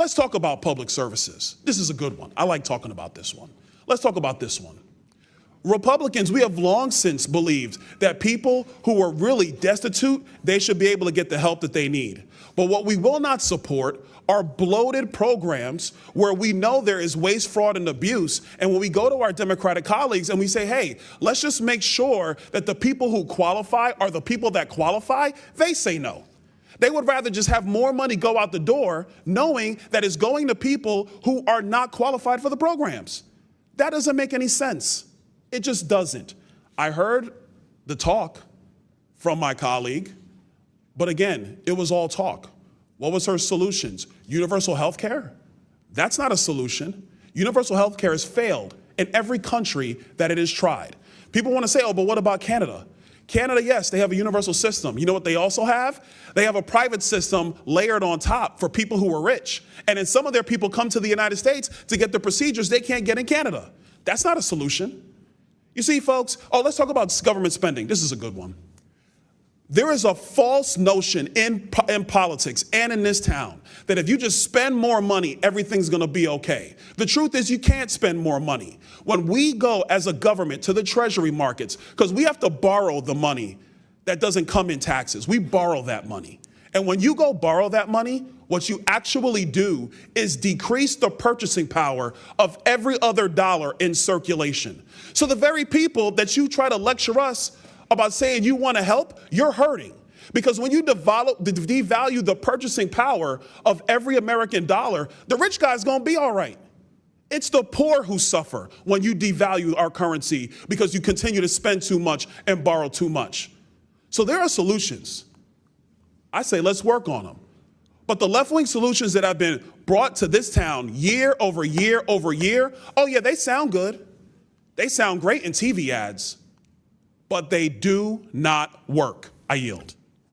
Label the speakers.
Speaker 1: Let's talk about public services. This is a good one. I like talking about this one. Let's talk about this one. Republicans, we have long since believed that people who are really destitute, they should be able to get the help that they need. But what we will not support are bloated programs where we know there is waste, fraud, and abuse. And when we go to our Democratic colleagues and we say, hey, let's just make sure that the people who qualify are the people that qualify, they say no. They would rather just have more money go out the door knowing that it's going to people who are not qualified for the programs. That doesn't make any sense. It just doesn't. I heard the talk from my colleague, but again, it was all talk. What was her solutions? Universal health care? That's not a solution. Universal health care has failed in every country that it has tried. People want to say, oh, but what about Canada? Canada, yes, they have a universal system. You know what they also have? They have a private system layered on top for people who are rich. And then some of their people come to the United States to get the procedures they can't get in Canada. That's not a solution. You see, folks, let's talk about government spending. This is a good one. There is a false notion in politics and in this town that if you just spend more money, everything's going to be okay. The truth is you can't spend more money. When we go as a government to the treasury markets, because we have to borrow the money that doesn't come in taxes, we borrow that money. And when you go borrow that money, what you actually do is decrease the purchasing power of every other dollar in circulation. So the very people that you try to lecture us about saying you want to help, you're hurting. Because when you devalue the purchasing power of every American dollar, the rich guy's going to be all right. It's the poor who suffer when you devalue our currency because you continue to spend too much and borrow too much. So there are solutions. I say let's work on them. But the left-wing solutions that have been brought to this town year over year over year, oh yeah, they sound good. They sound great in TV ads, but they do not work. I yield.